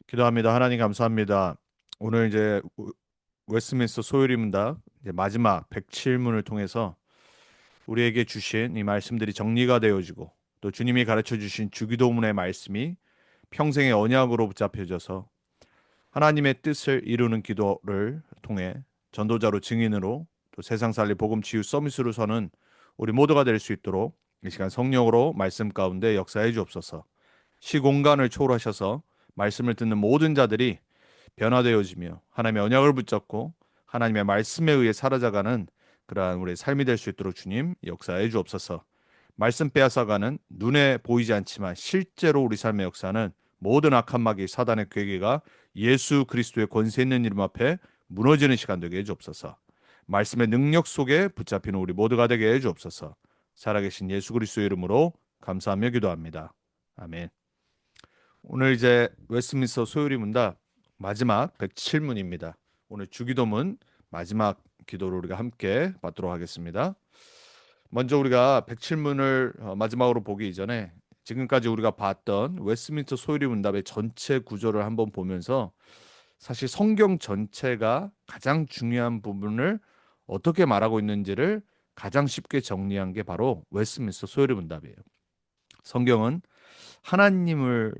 기도합니다. 하나님 감사합니다. 오늘 이제 웨스트민스터 소요리문답 이제 마지막 107문을 통해서 우리에게 주신 이 말씀들이 정리가 되어지고 또 주님이 가르쳐 주신 주기도문의 말씀이 평생의 언약으로 붙잡혀져서 하나님의 뜻을 이루는 기도를 통해 전도자로 증인으로 또 세상 살리 복음 치유 서밋으로 서는 우리 모두가 될 수 있도록 이 시간 성령으로 말씀 가운데 역사해 주옵소서. 시공간을 초월하셔서 말씀을 듣는 모든 자들이 변화되어지며 하나님의 언약을 붙잡고 하나님의 말씀에 의해 사라져가는 그러한 우리의 삶이 될 수 있도록 주님 역사해 주옵소서. 말씀 빼앗아가는 눈에 보이지 않지만 실제로 우리 삶의 역사는 모든 악한 마귀 사단의 괴계가 예수 그리스도의 권세 있는 이름 앞에 무너지는 시간 되게 해 주옵소서. 말씀의 능력 속에 붙잡히는 우리 모두가 되게 해 주옵소서. 살아계신 예수 그리스도의 이름으로 감사하며 기도합니다. 아멘. 오늘 이제 웨스트민스터 소요리 문답 마지막 107문입니다. 오늘 주기도문 마지막 기도를 우리가 함께 받도록 하겠습니다. 먼저 우리가 107문을 마지막으로 보기 이전에 지금까지 우리가 봤던 웨스트민스터 소요리 문답의 전체 구조를 한번 보면서 사실 성경 전체가 가장 중요한 부분을 어떻게 말하고 있는지를 가장 쉽게 정리한 게 바로 웨스트민스터 소요리 문답이에요. 성경은 하나님을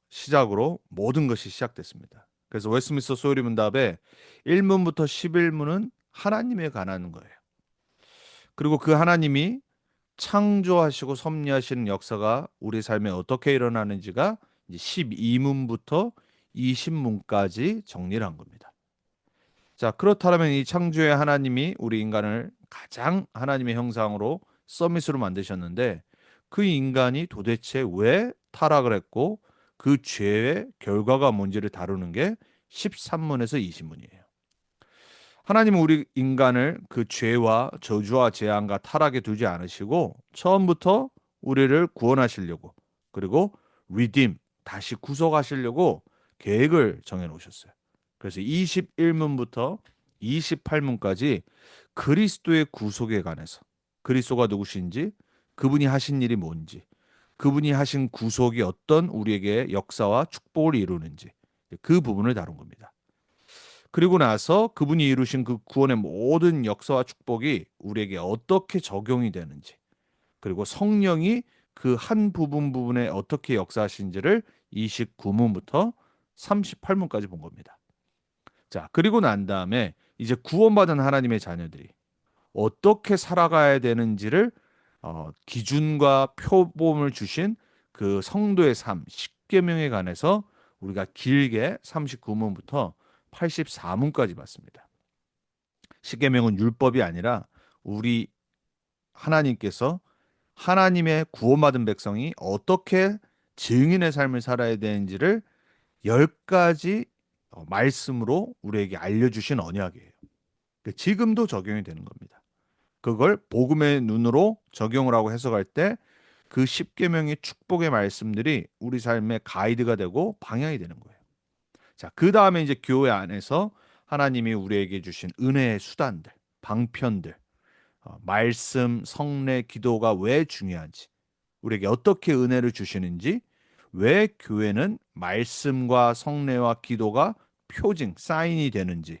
시작으로 모든 것이 시작됐습니다. 그래서 웨스트민스터 소요리 문답의 1문부터 11문은 하나님에 관한 거예요. 그리고 그 하나님이 창조하시고 섭리하시는 역사가 우리 삶에 어떻게 일어나는지가 이제 12문부터 20문까지 정리를 한 겁니다. 자, 그렇다면 이 창조의 하나님이 우리 인간을 가장 하나님의 형상으로 서밋으로 만드셨는데 그 인간이 도대체 왜 타락을 했고 그 죄의 결과가 뭔지를 다루는 게 13문에서 20문이에요. 하나님은 우리 인간을 그 죄와 저주와 재앙과 타락에 두지 않으시고 처음부터 우리를 구원하시려고 그리고 redeem, 다시 구속하시려고 계획을 정해 놓으셨어요. 그래서 21문부터 28문까지 그리스도의 구속에 관해서 그리스도가 누구신지 그분이 하신 일이 뭔지 그분이 하신 구속이 어떤 우리에게 역사와 축복을 이루는지 그 부분을 다룬 겁니다. 그리고 나서 그분이 이루신 그 구원의 모든 역사와 축복이 우리에게 어떻게 적용이 되는지 그리고 성령이 그 한 부분에 어떻게 역사하신지를 29문부터 38문까지 본 겁니다. 자, 그리고 난 다음에 이제 구원받은 하나님의 자녀들이 어떻게 살아가야 되는지를 기준과 표범을 주신 그 성도의 삶, 십계명에 관해서 우리가 길게 39문부터 84문까지 봤습니다. 십계명은 율법이 아니라 우리 하나님께서 하나님의 구원받은 백성이 어떻게 증인의 삶을 살아야 되는지를 10가지 말씀으로 우리에게 알려주신 언약이에요. 지금도 적용이 되는 겁니다. 그걸 복음의 눈으로 적용을 하고 해석할 때 그 십계명의 축복의 말씀들이 우리 삶의 가이드가 되고 방향이 되는 거예요. 자, 그 다음에 이제 교회 안에서 하나님이 우리에게 주신 은혜의 수단들, 방편들, 말씀, 성례, 기도가 왜 중요한지, 우리에게 어떻게 은혜를 주시는지, 왜 교회는 말씀과 성례와 기도가 표징, 사인이 되는지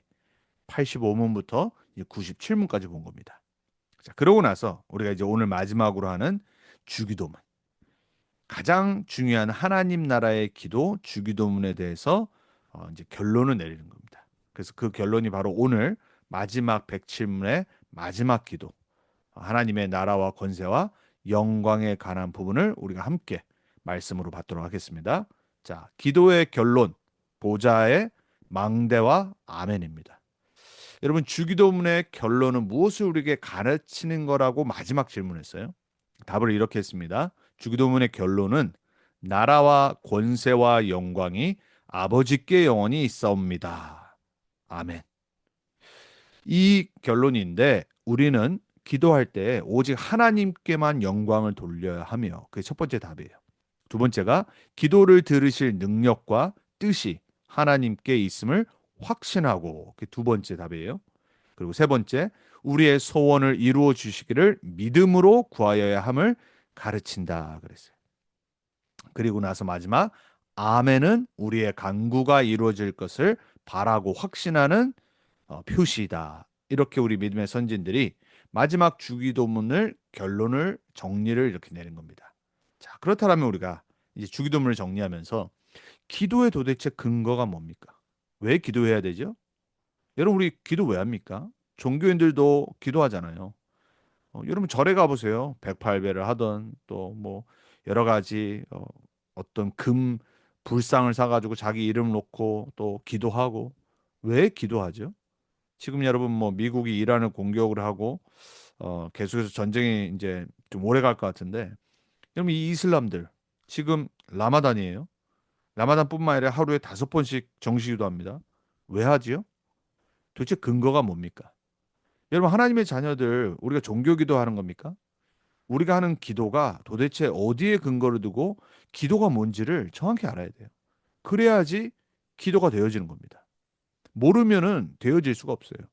85문부터 97문까지 본 겁니다. 자, 그러고 나서 우리가 이제 오늘 마지막으로 하는 주기도문. 가장 중요한 하나님 나라의 기도, 주기도문에 대해서 이제 결론을 내리는 겁니다. 그래서 그 결론이 바로 오늘 마지막 107문의 마지막 기도. 하나님의 나라와 권세와 영광에 관한 부분을 우리가 함께 말씀으로 받도록 하겠습니다. 자, 기도의 결론, 보좌의 망대와 아멘입니다. 여러분, 주기도문의 결론은 무엇을 우리에게 가르치는 거라고 마지막 질문했어요. 답을 이렇게 했습니다. 주기도문의 결론은 나라와 권세와 영광이 아버지께 영원히 있사옵니다. 아멘. 이 결론인데 우리는 기도할 때 오직 하나님께만 영광을 돌려야 하며 그게 첫 번째 답이에요. 두 번째가 기도를 들으실 능력과 뜻이 하나님께 있음을 확신하고 그게 두 번째 답이에요. 그리고 세 번째, 우리의 소원을 이루어 주시기를 믿음으로 구하여야 함을 가르친다 그랬어요. 그리고 나서 마지막 아멘은 우리의 간구가 이루어질 것을 바라고 확신하는 표시이다. 이렇게 우리 믿음의 선진들이 마지막 주기도문을 결론을 정리를 이렇게 내린 겁니다. 자, 그렇다면 우리가 이제 주기도문을 정리하면서 기도의 도대체 근거가 뭡니까? 왜 기도해야 되죠? 여러분 우리 기도 왜 합니까? 종교인들도 기도하잖아요. 여러분 절에 가보세요. 108배를 하던 또 뭐 여러 가지 어떤 금 불상을 사가지고 자기 이름 놓고 또 기도하고 왜 기도하죠? 지금 여러분 뭐 미국이 이란을 공격을 하고 계속해서 전쟁이 이제 좀 오래 갈 것 같은데 여러분 이 이슬람들 지금 라마단이에요. 라마단뿐만 아니라 하루에 5번씩 정시 기도합니다. 왜 하지요? 도대체 근거가 뭡니까? 여러분 하나님의 자녀들 우리가 종교 기도하는 겁니까? 우리가 하는 기도가 도대체 어디에 근거를 두고 기도가 뭔지를 정확히 알아야 돼요. 그래야지 기도가 되어지는 겁니다. 모르면은 되어질 수가 없어요.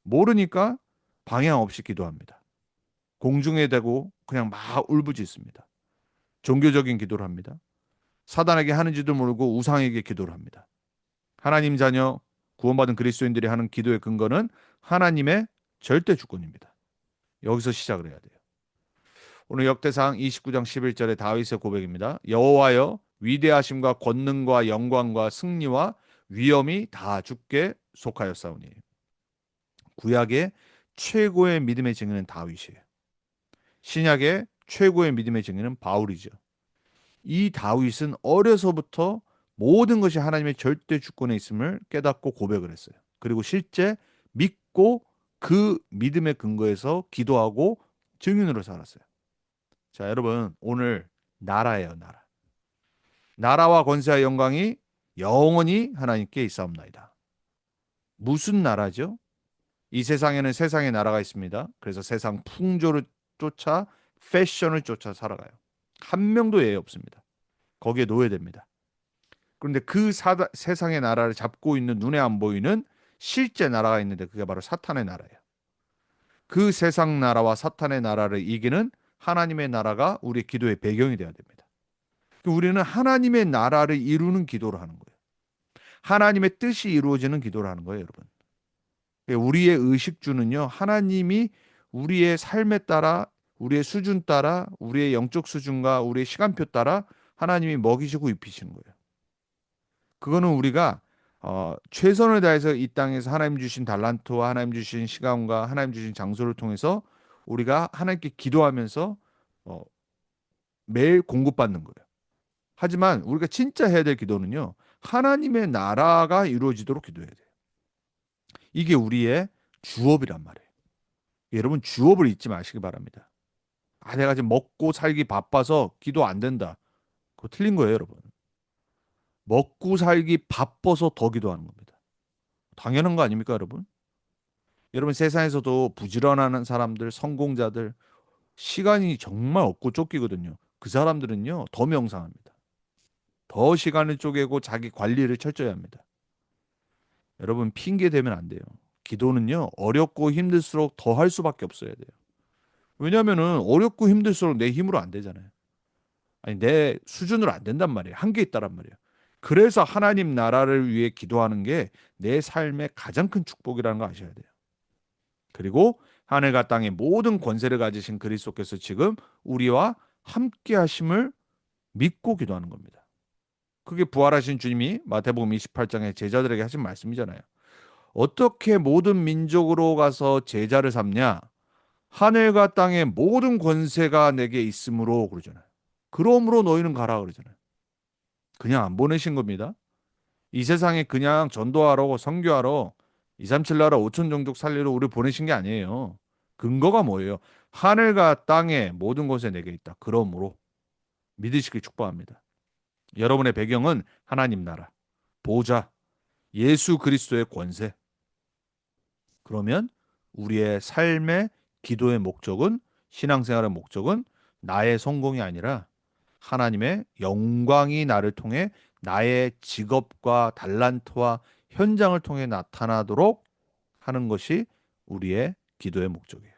모르니까 방향 없이 기도합니다. 공중에 대고 그냥 막 울부짖습니다. 종교적인 기도를 합니다. 사단에게 하는지도 모르고 우상에게 기도를 합니다. 하나님 자녀 구원받은 그리스도인들이 하는 기도의 근거는 하나님의 절대 주권입니다. 여기서 시작을 해야 돼요. 오늘 역대상 29장 11절의 다윗의 고백입니다. 여호와여 위대하심과 권능과 영광과 승리와 위엄이 다 주께 속하였사오니. 구약의 최고의 믿음의 증인은 다윗이에요. 신약의 최고의 믿음의 증인은 바울이죠. 이 다윗은 어려서부터 모든 것이 하나님의 절대 주권에 있음을 깨닫고 고백을 했어요. 그리고 실제 믿고 그 믿음의 근거에서 기도하고 증인으로 살았어요. 자, 여러분, 오늘 나라예요, 나라. 나라와 권세와 영광이 영원히 하나님께 있사옵나이다. 무슨 나라죠? 이 세상에는 세상의 나라가 있습니다. 그래서 세상 풍조를 쫓아 패션을 쫓아 살아가요. 한 명도 예외 없습니다. 거기에 노예됩니다. 그런데 그 세상의 나라를 잡고 있는 눈에 안 보이는 실제 나라가 있는데 그게 바로 사탄의 나라예요. 그 세상 나라와 사탄의 나라를 이기는 하나님의 나라가 우리의 기도의 배경이 되어야 됩니다. 우리는 하나님의 나라를 이루는 기도를 하는 거예요. 하나님의 뜻이 이루어지는 기도를 하는 거예요, 여러분. 우리의 의식주는요, 하나님이 우리의 삶에 따라, 우리의 수준 따라, 우리의 영적 수준과 우리의 시간표 따라 하나님이 먹이시고 입히시는 거예요. 그거는 우리가 최선을 다해서 이 땅에서 하나님 주신 달란트와 하나님 주신 시간과 하나님 주신 장소를 통해서 우리가 하나님께 기도하면서 어, 매일 공급받는 거예요. 하지만 우리가 진짜 해야 될 기도는요. 하나님의 나라가 이루어지도록 기도해야 돼요. 이게 우리의 주업이란 말이에요. 여러분 주업을 잊지 마시기 바랍니다. 내가 지금 먹고 살기 바빠서 기도 안 된다. 그거 틀린 거예요, 여러분. 먹고 살기 바빠서 더 기도하는 겁니다. 당연한 거 아닙니까, 여러분? 여러분 세상에서도 부지런한 사람들, 성공자들 시간이 정말 없고 쫓기거든요. 그 사람들은요, 더 명상합니다. 더 시간을 쪼개고 자기 관리를 철저히 합니다. 여러분 핑계 대면 안 돼요. 기도는요 어렵고 힘들수록 더 할 수밖에 없어야 돼요. 왜냐하면은 어렵고 힘들수록 내 힘으로 안 되잖아요. 아니 내 수준으로 안 된단 말이에요. 한계 있다란 말이에요. 그래서 하나님 나라를 위해 기도하는 게 내 삶의 가장 큰 축복이라는 거 아셔야 돼요. 그리고 하늘과 땅의 모든 권세를 가지신 그리스도께서 지금 우리와 함께 하심을 믿고 기도하는 겁니다. 그게 부활하신 주님이 마태복음 28장에 제자들에게 하신 말씀이잖아요. 어떻게 모든 민족으로 가서 제자를 삼냐? 하늘과 땅의 모든 권세가 내게 있으므로 그러잖아요. 그러므로 너희는 가라 그러잖아요. 그냥 안 보내신 겁니다. 이 세상에 그냥 전도하러 선교하러 237 나라 5천 종족 살리러 우리 보내신 게 아니에요. 근거가 뭐예요? 하늘과 땅의 모든 것에 내게 있다. 그러므로 믿으시길 축복합니다. 여러분의 배경은 하나님 나라, 보좌, 예수 그리스도의 권세. 그러면 우리의 삶의 기도의 목적은 신앙생활의 목적은 나의 성공이 아니라 하나님의 영광이 나를 통해 나의 직업과 달란트와 현장을 통해 나타나도록 하는 것이 우리의 기도의 목적이에요.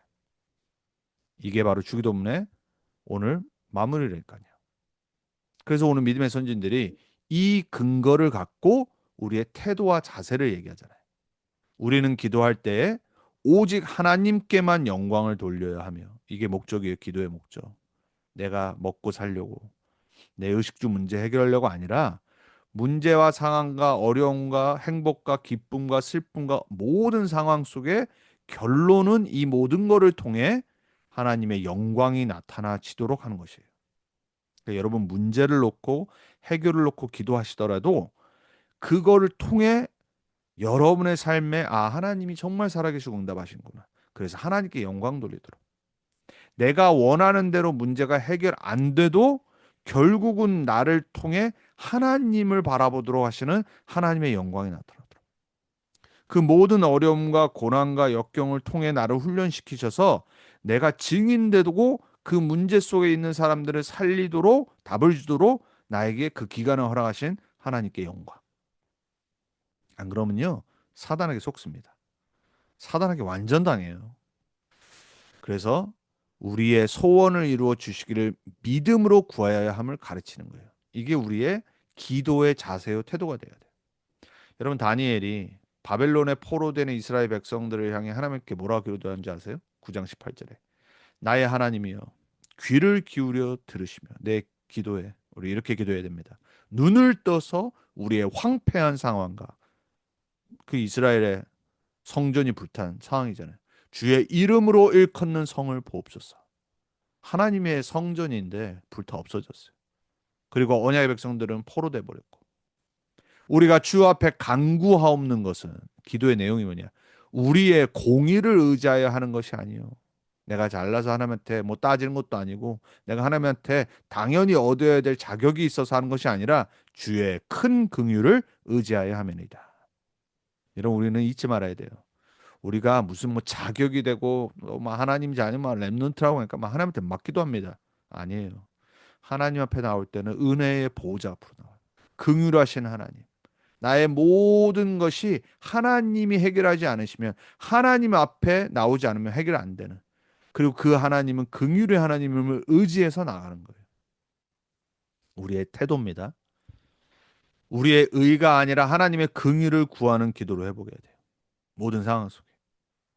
이게 바로 주기도문의 오늘 마무리니까요. 그래서 오늘 믿음의 선진들이 이 근거를 갖고 우리의 태도와 자세를 얘기하잖아요. 우리는 기도할 때에 오직 하나님께만 영광을 돌려야 하며, 이게 목적이에요. 기도의 목적. 내가 먹고 살려고, 내 의식주 문제 해결하려고 아니라 문제와 상황과 어려움과 행복과 기쁨과 슬픔과 모든 상황 속에 결론은 이 모든 것을 통해 하나님의 영광이 나타나지도록 하는 것이에요. 그러니까 여러분, 문제를 놓고 해결을 놓고 기도하시더라도 그거를 통해 여러분의 삶에 하나님이 정말 살아계시고 응답하신구나. 그래서 하나님께 영광 돌리도록. 내가 원하는 대로 문제가 해결 안 돼도 결국은 나를 통해 하나님을 바라보도록 하시는 하나님의 영광이 나타나도록. 그 모든 어려움과 고난과 역경을 통해 나를 훈련시키셔서 내가 증인되고 그 문제 속에 있는 사람들을 살리도록, 답을 주도록 나에게 그 기간을 허락하신 하나님께 영광. 안 그러면요, 사단에게 속습니다. 사단에게 완전 당해요. 그래서 우리의 소원을 이루어 주시기를 믿음으로 구하여야 함을 가르치는 거예요. 이게 우리의 기도의 자세요, 태도가 돼야 돼요. 여러분, 다니엘이 바벨론에 포로되는 이스라엘 백성들을 향해 하나님께 뭐라고 기도하는지 아세요? 9장 18절에 나의 하나님이여, 귀를 기울여 들으시며 내 기도에, 우리 이렇게 기도해야 됩니다. 눈을 떠서 우리의 황폐한 상황과 그 이스라엘의 성전이 불탄 상황이잖아요. 주의 이름으로 일컫는 성을 보옵소서. 하나님의 성전인데 불타 없어졌어요. 그리고 언약의 백성들은 포로돼 버렸고, 우리가 주 앞에 간구하옵는 것은, 기도의 내용이 뭐냐? 우리의 공의를 의지하여 하는 것이 아니요, 내가 잘나서 하나님한테 뭐 따지는 것도 아니고, 내가 하나님한테 당연히 얻어야 될 자격이 있어서 하는 것이 아니라 주의 큰 긍휼을 의지하여 하면이다. 여러분, 우리는 잊지 말아야 돼요. 우리가 무슨 뭐 자격이 되고 막 하나님 자녀만 렘넌트라고 하니까 막 하나님한테 맡기도 합니다. 아니에요. 하나님 앞에 나올 때는 은혜의 보호자 앞으로 나와요. 긍휼하신 하나님. 나의 모든 것이 하나님이 해결하지 않으시면, 하나님 앞에 나오지 않으면 해결 안 되는, 그리고 그 하나님은 긍휼의 하나님을 의지해서 나가는 거예요. 우리의 태도입니다. 우리의 의가 아니라 하나님의 긍휼을 구하는 기도로 해보게 돼요. 모든 상황 속에.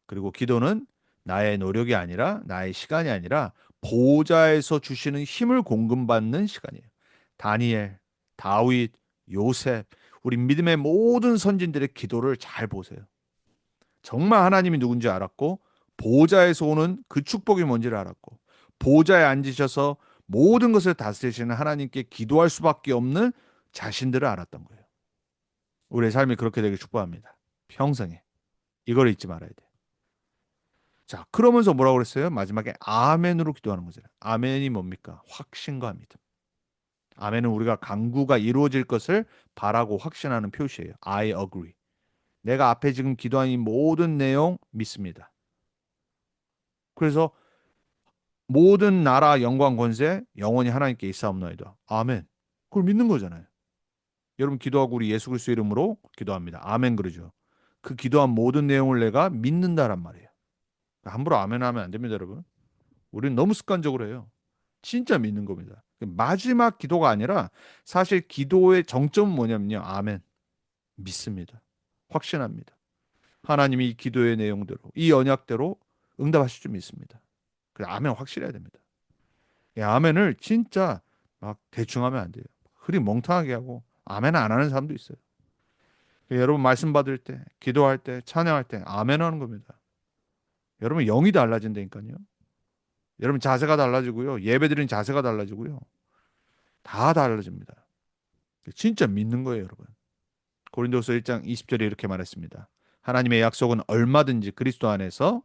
그리고 기도는 나의 노력이 아니라, 나의 시간이 아니라 보호자에서 주시는 힘을 공급받는 시간이에요. 다니엘, 다윗, 요셉, 우리 믿음의 모든 선진들의 기도를 잘 보세요. 정말 하나님이 누군지 알았고, 보호자에서 오는 그 축복이 뭔지를 알았고, 보호자에 앉으셔서 모든 것을 다스리시는 하나님께 기도할 수밖에 없는 자신들을 알았던 거예요. 우리의 삶이 그렇게 되길 축복합니다. 평생에. 이걸 잊지 말아야 돼요. 자, 그러면서 뭐라고 그랬어요? 마지막에 아멘으로 기도하는 거잖아요. 아멘이 뭡니까? 확신과 믿음. 아멘은 우리가 간구가 이루어질 것을 바라고 확신하는 표시예요. I agree. 내가 앞에 지금 기도한 이 모든 내용 믿습니다. 그래서 모든 나라, 영광, 권세 영원히 하나님께 있사옵나이다. 아멘. 그걸 믿는 거잖아요. 여러분, 기도하고 우리 예수 그리스도 이름으로 기도합니다. 아멘 그러죠. 그 기도한 모든 내용을 내가 믿는다란 말이에요. 함부로 아멘 하면 안 됩니다, 여러분. 우리는 너무 습관적으로 해요. 진짜 믿는 겁니다. 마지막 기도가 아니라, 사실 기도의 정점은 뭐냐면요, 아멘. 믿습니다. 확신합니다. 하나님이 이 기도의 내용대로, 이 언약대로 응답하실 줄 믿습니다. 그래, 아멘 확실해야 됩니다. 이 아멘을 진짜 막 대충 하면 안 돼요. 흐리 멍텅하게 하고 아멘 안 하는 사람도 있어요. 여러분, 말씀 받을 때, 기도할 때, 찬양할 때 아멘 하는 겁니다. 여러분, 영이 달라진다니까요. 여러분, 자세가 달라지고요. 예배드리는 자세가 달라지고요. 다 달라집니다. 진짜 믿는 거예요, 여러분. 고린도서 1장 20절에 이렇게 말했습니다. 하나님의 약속은 얼마든지 그리스도 안에서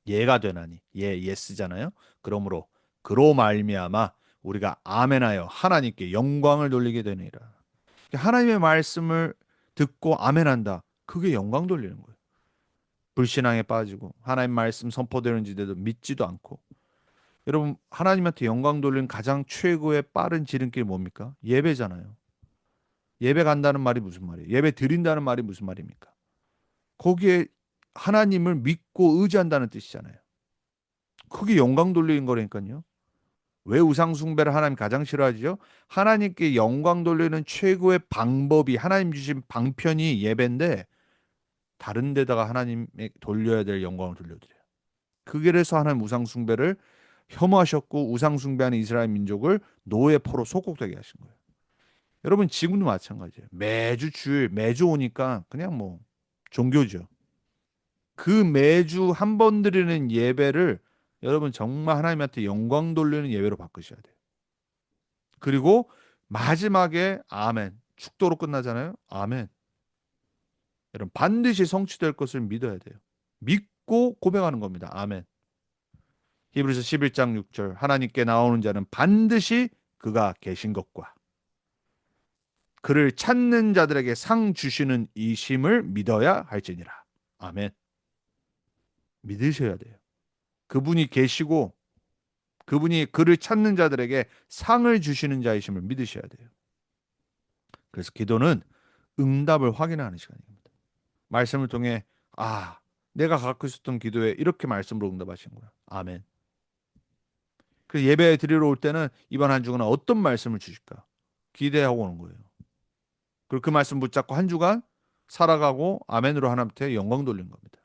예가 되나니, 예스잖아요. 그러므로 그로 말미암아 우리가 아멘하여 하나님께 영광을 돌리게 되니라. 하나님의 말씀을 듣고 아멘한다. 그게 영광 돌리는 거예요. 불신앙에 빠지고 하나님 말씀 선포되는지도 믿지도 않고. 여러분, 하나님한테 영광 돌리는 가장 최고의 빠른 지름길이 뭡니까? 예배잖아요. 예배 간다는 말이 무슨 말이에요? 예배 드린다는 말이 무슨 말입니까? 거기에 하나님을 믿고 의지한다는 뜻이잖아요. 그게 영광 돌리는 거라니까요. 왜 우상 숭배를 하나님 가장 싫어하죠? 하나님께 영광 돌리는 최고의 방법이 하나님 주신 방편이 예배인데 다른 데다가 하나님에 돌려야 될 영광을 돌려드려요. 그래서 하나님 우상 숭배를 혐오하셨고 우상 숭배하는 이스라엘 민족을 노예 포로 속국되게 하신 거예요. 여러분 지금도 마찬가지예요. 매주 주일 매주 오니까 그냥 뭐 종교죠. 그 매주 한 번 드리는 예배를 여러분 정말 하나님한테 영광 돌리는 예배로 바꾸셔야 돼요. 그리고 마지막에 아멘 축도로 끝나잖아요. 아멘. 여러분 반드시 성취될 것을 믿어야 돼요. 믿고 고백하는 겁니다. 아멘. 히브리서 11장 6절 하나님께 나오는 자는 반드시 그가 계신 것과 그를 찾는 자들에게 상 주시는 이심을 믿어야 할지니라. 아멘. 믿으셔야 돼요. 그분이 계시고 그분이 그를 찾는 자들에게 상을 주시는 자이심을 믿으셔야 돼요. 그래서 기도는 응답을 확인하는 시간입니다. 말씀을 통해 아, 내가 갖고 있었던 기도에 이렇게 말씀으로 응답하신 거야. 아멘. 그 예배 드리러 올 때는 이번 한 주간 어떤 말씀을 주실까 기대하고 오는 거예요. 그리고 그 말씀 붙잡고 한 주간 살아가고 아멘으로 하나님께 영광 돌리는 겁니다.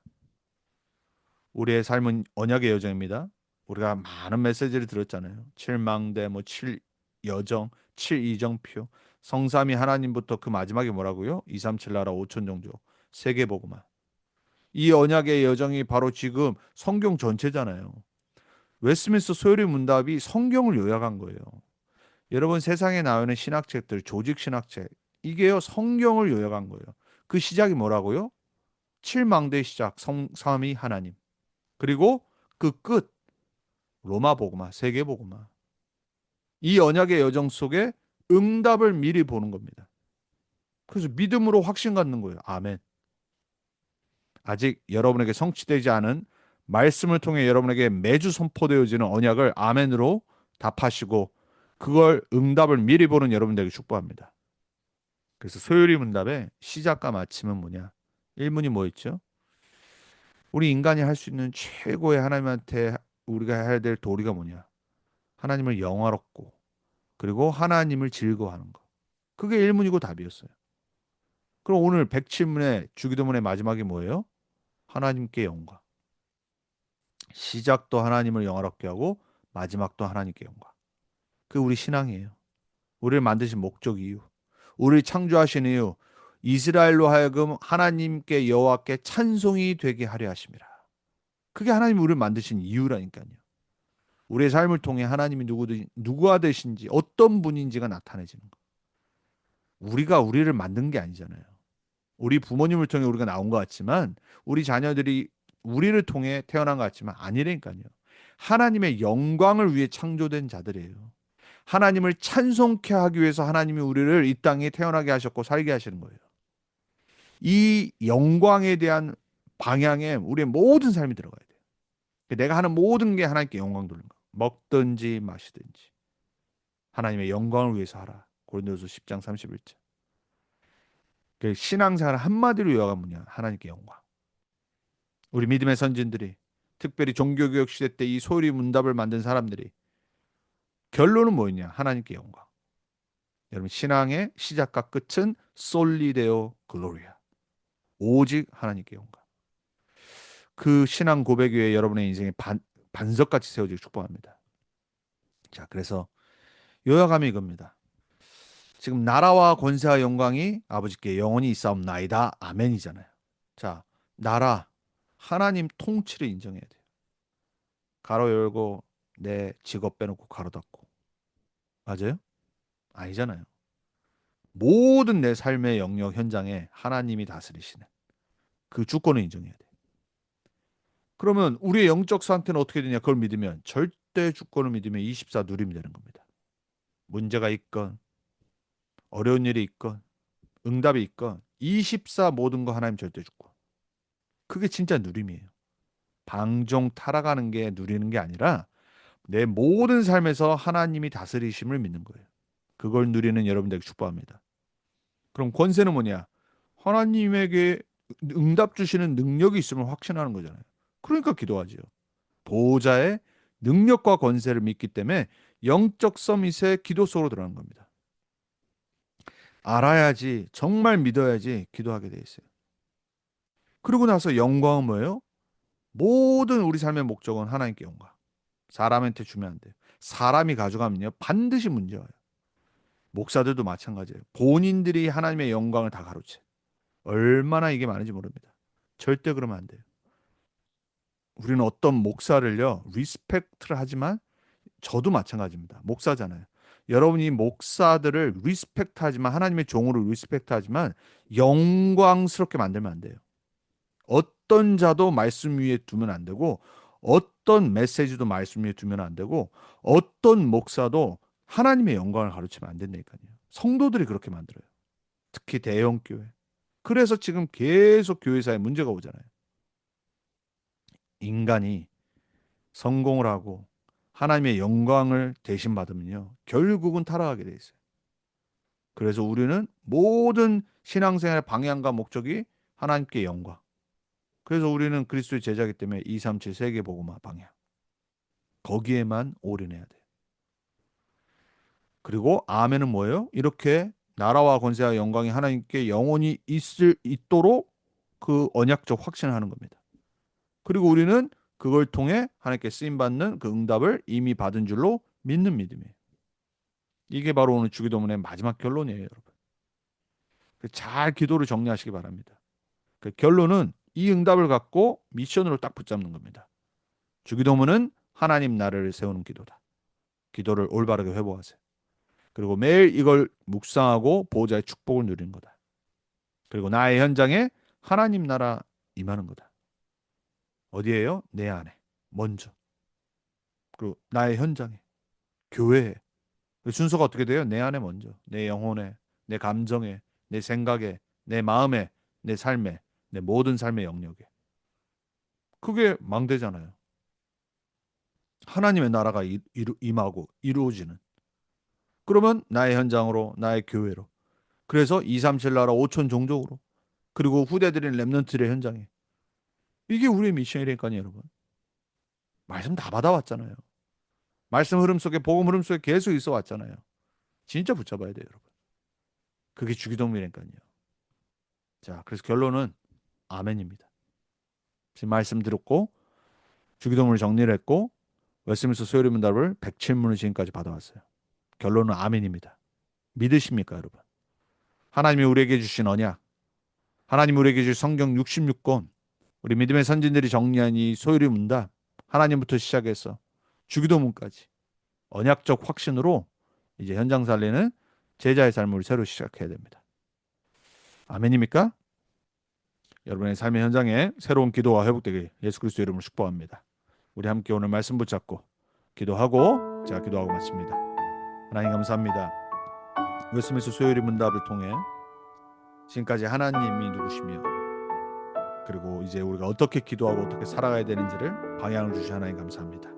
우리의 삶은 언약의 여정입니다. 우리가 많은 메시지를 들었잖아요. 7망대, 7여정, 7이정표, 성삼위 하나님부터 그 마지막에 뭐라고요? 237 나라 5천 종족, 세계복음화. 이 언약의 여정이 바로 지금 성경 전체잖아요. 웨스트민스터 소요리 문답이 성경을 요약한 거예요. 여러분 세상에 나오는 신학책들, 조직 신학책 이게요 성경을 요약한 거예요. 그 시작이 뭐라고요? 7망대의 시작, 성삼위 하나님. 그리고 그 끝, 로마 복음화, 세계 복음화. 이 언약의 여정 속에 응답을 미리 보는 겁니다. 그래서 믿음으로 확신 갖는 거예요. 아멘. 아직 여러분에게 성취되지 않은 말씀을 통해 여러분에게 매주 선포되어지는 언약을 아멘으로 답하시고 그걸 응답을 미리 보는 여러분들에게 축복합니다. 그래서 소요리 문답의 시작과 마침은 뭐냐? 1문이 뭐였죠? 우리 인간이 할 수 있는 최고의 하나님한테 우리가 해야 될 도리가 뭐냐? 하나님을 영화롭고 그리고 하나님을 즐거워하는 것. 그게 1문이고 답이었어요. 그럼 오늘 107문의 주기도문의 마지막이 뭐예요? 하나님께 영광. 시작도 하나님을 영화롭게 하고 마지막도 하나님께 영광. 그 우리 신앙이에요. 우리를 만드신 목적 이유. 우리를 창조하신 이유. 이스라엘로 하여금 하나님께 여호와께 찬송이 되게 하려 하심이라. 그게 하나님이 우리를 만드신 이유라니까요. 우리의 삶을 통해 하나님이 누구가 되신지 어떤 분인지가 나타내지는 거. 우리가 우리를 만든 게 아니잖아요. 우리 부모님을 통해 우리가 나온 것 같지만 우리 자녀들이 우리를 통해 태어난 것 같지만 아니라니까요. 하나님의 영광을 위해 창조된 자들이에요. 하나님을 찬송케 하기 위해서 하나님이 우리를 이 땅에 태어나게 하셨고 살게 하시는 거예요. 이 영광에 대한 방향에 우리의 모든 삶이 들어가야 돼요. 내가 하는 모든 게 하나님께 영광 돌리는 거. 먹든지 마시든지 하나님의 영광을 위해서 하라. 고린도서 10장 31절. 그 신앙생활 한마디로 요약하면 뭐냐? 하나님께 영광. 우리 믿음의 선진들이 특별히 종교개혁 시대 때 이 소리 문답을 만든 사람들이 결론은 뭐였냐? 하나님께 영광. 여러분 신앙의 시작과 끝은 솔리데오 글로리아. 오직 하나님께 영광. 그 신앙 고백 위에 여러분의 인생의 반석같이 세워지기 축복합니다. 자, 그래서 요약하면 이겁니다. 지금 나라와 권세와 영광이 아버지께 영원히 있사옵나이다. 아멘이잖아요. 자, 나라 하나님 통치를 인정해야 돼요. 가로 열고 내 직업 빼놓고 가로 닫고. 맞아요? 아니잖아요. 모든 내 삶의 영역 현장에 하나님이 다스리시는 그 주권을 인정해야 돼요. 그러면 우리의 영적 상태는 어떻게 되냐? 그걸 믿으면 절대 주권을 믿으면 24 누림이 되는 겁니다. 문제가 있건 어려운 일이 있건 응답이 있건 24 모든 거 하나님 절대 주권. 그게 진짜 누림이에요. 방종 타락하는 게 누리는 게 아니라 내 모든 삶에서 하나님이 다스리심을 믿는 거예요. 그걸 누리는 여러분들에게 축복합니다. 그럼 권세는 뭐냐? 하나님에게 응답 주시는 능력이 있음을 확신하는 거잖아요. 그러니까 기도하지요. 보호자의 능력과 권세를 믿기 때문에 영적 서밋의 기도 속으로 들어가는 겁니다. 알아야지, 정말 믿어야지 기도하게 돼 있어요. 그러고 나서 영광은 뭐예요? 모든 우리 삶의 목적은 하나님께 영광. 사람한테 주면 안 돼요. 사람이 가져가면요 반드시 문제 와요. 목사들도 마찬가지예요. 본인들이 하나님의 영광을 다 가로채. 얼마나 이게 많은지 모릅니다. 절대 그러면 안 돼요. 우리는 어떤 목사를요 리스펙트를 하지만 저도 마찬가지입니다. 목사잖아요. 여러분이 목사들을 리스펙트하지만 하나님의 종으로 리스펙트하지만 영광스럽게 만들면 안 돼요. 어떤 자도 말씀 위에 두면 안 되고 어떤 메시지도 말씀 위에 두면 안 되고 어떤 목사도 하나님의 영광을 가르치면 안 된다니까요. 성도들이 그렇게 만들어요. 특히 대형 교회. 그래서 지금 계속 교회사에 문제가 오잖아요. 인간이 성공을 하고 하나님의 영광을 대신 받으면요. 결국은 타락하게 돼 있어요. 그래서 우리는 모든 신앙생활의 방향과 목적이 하나님께 영광. 그래서 우리는 그리스도의 제자이기 때문에 237 세계복음화 방향. 거기에만 올인해야 돼요. 그리고 아멘은 뭐예요? 이렇게 나라와 권세와 영광이 하나님께 영원히 있도록 그 언약적 확신을 하는 겁니다. 그리고 우리는 그걸 통해 하나님께 쓰임 받는 그 응답을 이미 받은 줄로 믿는 믿음이에요. 이게 바로 오늘 주기도문의 마지막 결론이에요, 여러분. 잘 기도를 정리하시기 바랍니다. 그 결론은 이 응답을 갖고 미션으로 딱 붙잡는 겁니다. 주기도문은 하나님 나라를 세우는 기도다. 기도를 올바르게 회복하세요. 그리고 매일 이걸 묵상하고 보호자의 축복을 누리는 거다. 그리고 나의 현장에 하나님 나라 임하는 거다. 어디에요? 내 안에. 먼저. 그리고 나의 현장에. 교회에. 그 순서가 어떻게 돼요? 내 안에 먼저. 내 영혼에, 내 감정에, 내 생각에, 내 마음에, 내 삶에, 내 모든 삶의 영역에. 그게 망대잖아요. 하나님의 나라가 임하고 이루어지는. 그러면 나의 현장으로, 나의 교회로. 그래서 237 나라 5천 종족으로. 그리고 후대들인 렘넌트의 현장에. 이게 우리의 미션이라니까요, 여러분. 말씀 다 받아왔잖아요. 말씀 흐름 속에, 복음 흐름 속에 계속 있어 왔잖아요. 진짜 붙잡아야 돼요, 여러분. 그게 주기도문이라니까요. 자, 그래서 결론은 아멘입니다. 지금 말씀 들었고 주기도문을 정리를 했고 웨스민스터 소요리 문답을 107문을 지금까지 받아왔어요. 결론은 아멘입니다. 믿으십니까, 여러분? 하나님이 우리에게 주신 언약, 하나님이 우리에게 주신 성경 66권, 우리 믿음의 선진들이 정리한 이 소요리 문답, 하나님부터 시작해서 주기도문까지 언약적 확신으로 이제 현장 살리는 제자의 삶을 새로 시작해야 됩니다. 아멘입니까? 여러분의 삶의 현장에 새로운 기도가 회복되길 예수 그리스도 이름으로 축복합니다. 우리 함께 오늘 말씀 붙잡고 기도하고 제가 기도하고 마칩니다. 하나님 감사합니다. 웨스민스터 소요리 문답을 통해 지금까지 하나님이 누구시며 그리고 이제 우리가 어떻게 기도하고 어떻게 살아가야 되는지를 방향을 주신 하나님 감사합니다.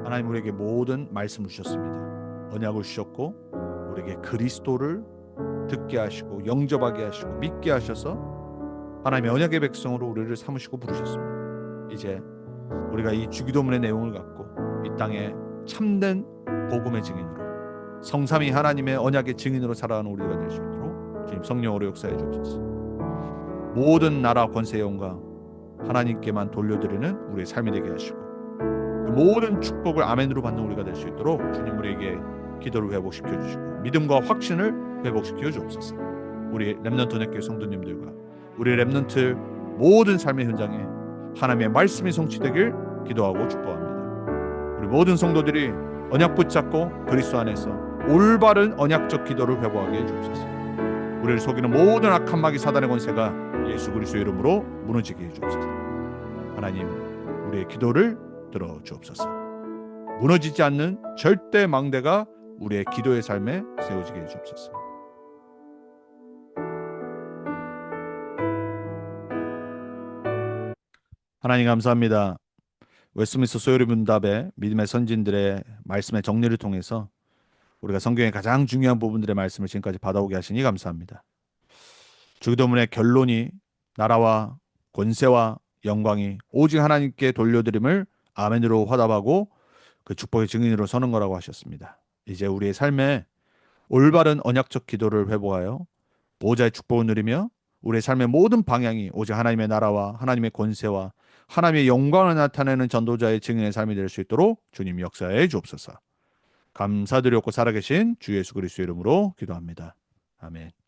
하나님 우리에게 모든 말씀을 주셨습니다. 언약을 주셨고 우리에게 그리스도를 듣게 하시고 영접하게 하시고 믿게 하셔서 하나님의 언약의 백성으로 우리를 삼으시고 부르셨습니다. 이제 우리가 이 주기도문의 내용을 갖고 이 땅에 참된 복음의 증인으로 성삼위 하나님의 언약의 증인으로 살아가는 우리가 될 수 있도록 주님 성령으로 역사해 주옵소서. 모든 나라 권세 영광 하나님께만 돌려드리는 우리의 삶이 되게 하시고 그 모든 축복을 아멘으로 받는 우리가 될 수 있도록 주님 우리에게 기도를 회복시켜 주시고 믿음과 확신을 회복시켜 주옵소서. 우리 렘넌트 은혜교회 성도님들과 우리 렘넌트 모든 삶의 현장에 하나님의 말씀이 성취되길 기도하고 축복합니다. 우리 모든 성도들이 언약 붙잡고 그리스도 안에서 올바른 언약적 기도를 회복하게 해주옵소서. 우리를 속이는 모든 악한 마귀 사단의 권세가 예수 그리스도의 이름으로 무너지게 해주옵소서. 하나님 우리의 기도를 들어주옵소서. 무너지지 않는 절대 망대가 우리의 기도의 삶에 세워지게 해주옵소서. 하나님 감사합니다. 웨스민스터 소요리 문답의 믿음의 선진들의 말씀의 정리를 통해서 우리가 성경의 가장 중요한 부분들의 말씀을 지금까지 받아오게 하시니 감사합니다. 주기도문의 결론이 나라와 권세와 영광이 오직 하나님께 돌려드림을 아멘으로 화답하고 그 축복의 증인으로 서는 거라고 하셨습니다. 이제 우리의 삶에 올바른 언약적 기도를 회복하여 보호자의 축복을 누리며 우리의 삶의 모든 방향이 오직 하나님의 나라와 하나님의 권세와 하나님의 영광을 나타내는 전도자의 증인의 삶이 될 수 있도록 주님 역사해 주옵소서. 감사드렸고 살아계신 주 예수 그리스도의 이름으로 기도합니다. 아멘.